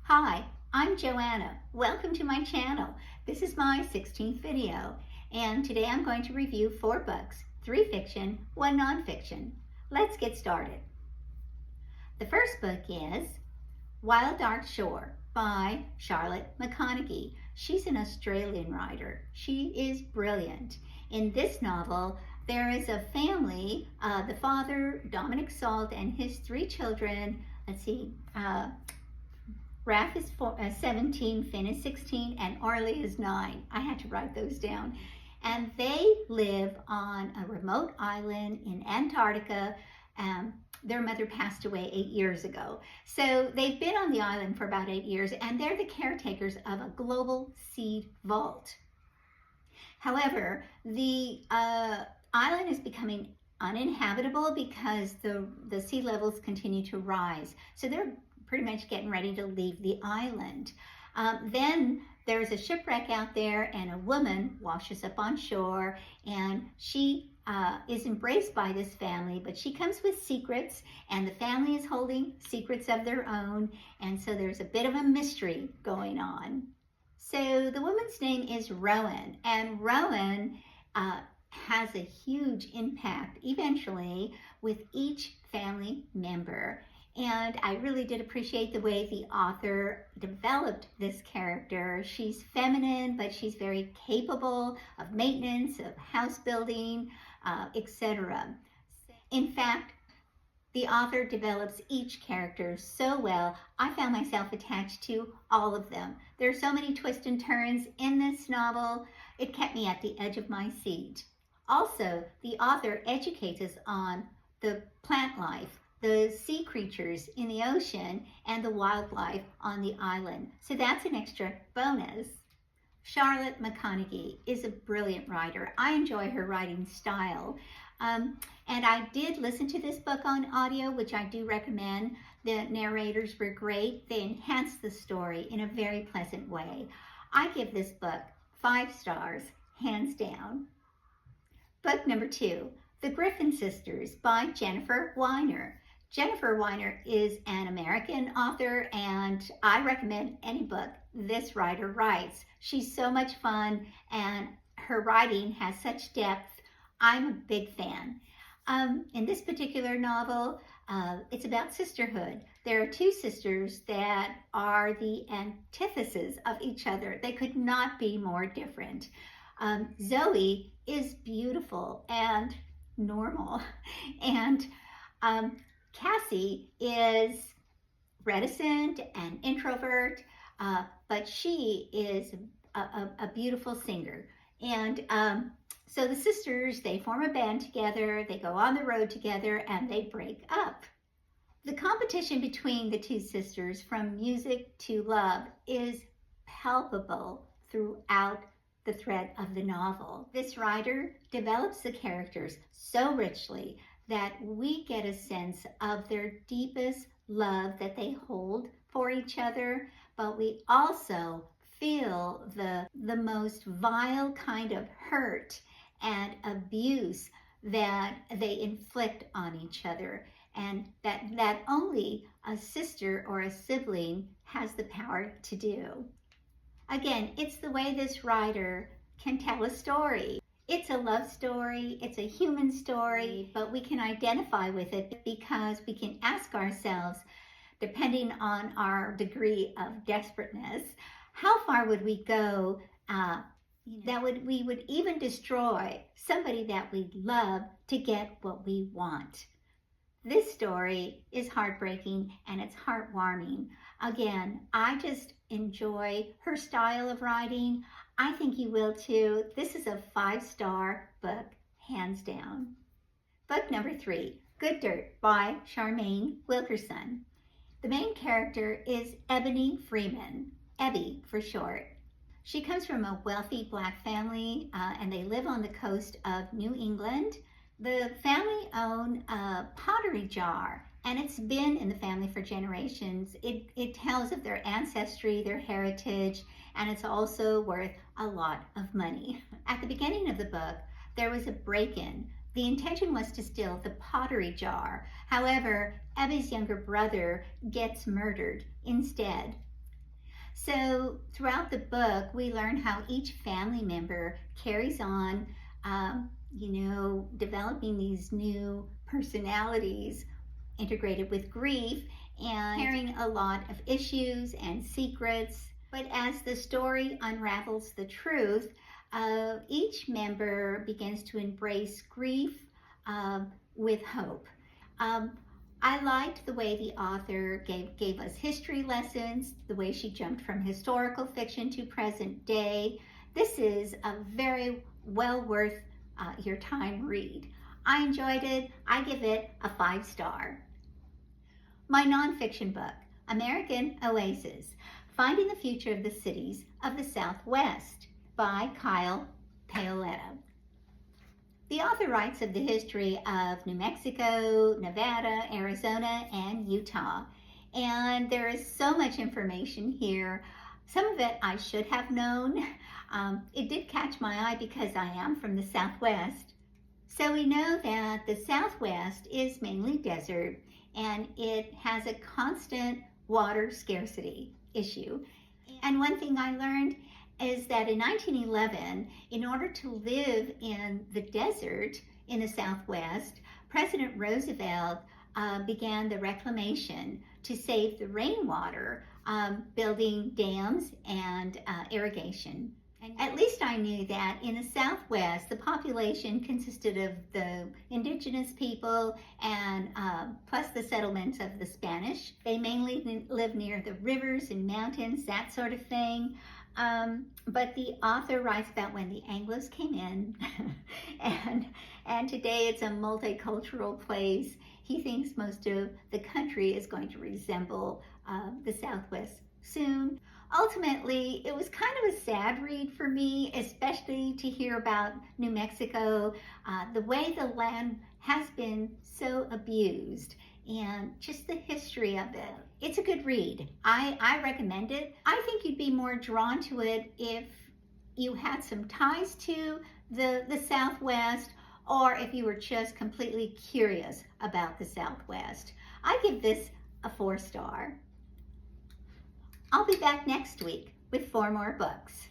Hi, I'm Joanna. Welcome to my channel. This is my 16th video, and today I'm going to review 4 books, 3 fiction, 1 nonfiction. Let's get started. The first book is Wild Dark Shore by Charlotte McConaghy. She's an Australian writer. She is brilliant. In this novel, there is a family, the father, Dominic Salt, and his 3 children. Let's see, Raph is 17, Finn is 16, and Arlie is 9. I had to write those down. And they live on a remote island in Antarctica. Their mother passed away 8 years ago. So they've been on the island for about 8 years, and they're the caretakers of a global seed vault. However, the island is becoming uninhabitable because the sea levels continue to rise. So they're pretty much getting ready to leave the island. Then there's a shipwreck out there, and a woman washes up on shore, and she is embraced by this family, but she comes with secrets, and the family is holding secrets of their own, and so there's a bit of a mystery going on. So the woman's name is Rowan, and Rowan has a huge impact eventually with each family member. And I really did appreciate the way the author developed this character. She's feminine, but she's very capable of maintenance, of house building, etc. In fact, the author develops each character so well, I found myself attached to all of them. There are so many twists and turns in this novel, it kept me at the edge of my seat. Also, the author educates us on the plant life, the sea creatures in the ocean, and the wildlife on the island. So that's an extra bonus. Charlotte McConaghy is a brilliant writer. I enjoy her writing style. And I did listen to this book on audio, which I do recommend. The narrators were great. They enhanced the story in a very pleasant way. I give this book 5 stars, hands down. Book number 2, The Griffin Sisters by Jennifer Weiner. Jennifer Weiner is an American author, and I recommend any book this writer writes. She's so much fun, and her writing has such depth. I'm a big fan. In this particular novel, it's about sisterhood. There are 2 sisters that are the antithesis of each other. They could not be more different. Zoe is beautiful and normal, and Cassie is reticent and introvert, but she is a beautiful singer. And so the sisters, they form a band together, they go on the road together, and they break up. The competition between the 2 sisters, from music to love, is palpable throughout the thread of the novel. This writer develops the characters so richly that we get a sense of their deepest love that they hold for each other, but we also feel the most vile kind of hurt and abuse that they inflict on each other, and that only a sister or a sibling has the power to do. Again, it's the way this writer can tell a story. It's a love story, it's a human story, but we can identify with it because we can ask ourselves, depending on our degree of desperateness, how far would we go we would even destroy somebody that we love to get what we want. This story is heartbreaking and it's heartwarming. Again, I just enjoy her style of writing. I think you will too. This is a 5-star book, hands down. Book number 3, Good Dirt by Charmaine Wilkerson. The main character is Ebony Freeman, Ebby for short. She comes from a wealthy Black family, and they live on the coast of New England. The family own a pottery jar, and it's been in the family for generations. It tells of their ancestry, their heritage, and it's also worth a lot of money. At the beginning of the book, there was a break-in. The intention was to steal the pottery jar. However, Ebby's younger brother gets murdered instead. So throughout the book, we learn how each family member carries on, developing these new personalities integrated with grief and carrying a lot of issues and secrets. But as the story unravels the truth, each member begins to embrace grief with hope. Um, I liked the way the author gave us history lessons, the way she jumped from historical fiction to present day. This is a very well worth your time read. I enjoyed it. I give it a 5-star. My nonfiction book, American Oasis, Finding the Future of the Cities of the Southwest by Kyle Paoletta. The author writes of the history of New Mexico, Nevada, Arizona, and Utah. And there is so much information here. Some of it I should have known. It did catch my eye because I am from the Southwest. So we know that the Southwest is mainly desert and it has a constant water scarcity issue. And one thing I learned is that in 1911, in order to live in the desert in the Southwest, President Roosevelt began the reclamation to save the rainwater, building dams and irrigation. And at least I knew that in the Southwest, the population consisted of the indigenous people and plus the settlements of the Spanish. They mainly live near the rivers and mountains, that sort of thing. But the author writes about when the Anglos came in, and today it's a multicultural place. He thinks most of the country is going to resemble the Southwest soon. Ultimately, it was kind of a sad read for me, especially to hear about New Mexico, the way the land has been so abused, and just the history of it. It's a good read. I recommend it. I think you'd be more drawn to it if you had some ties to the Southwest, or if you were just completely curious about the Southwest. I give this a 4-star. I'll be back next week with 4 more books.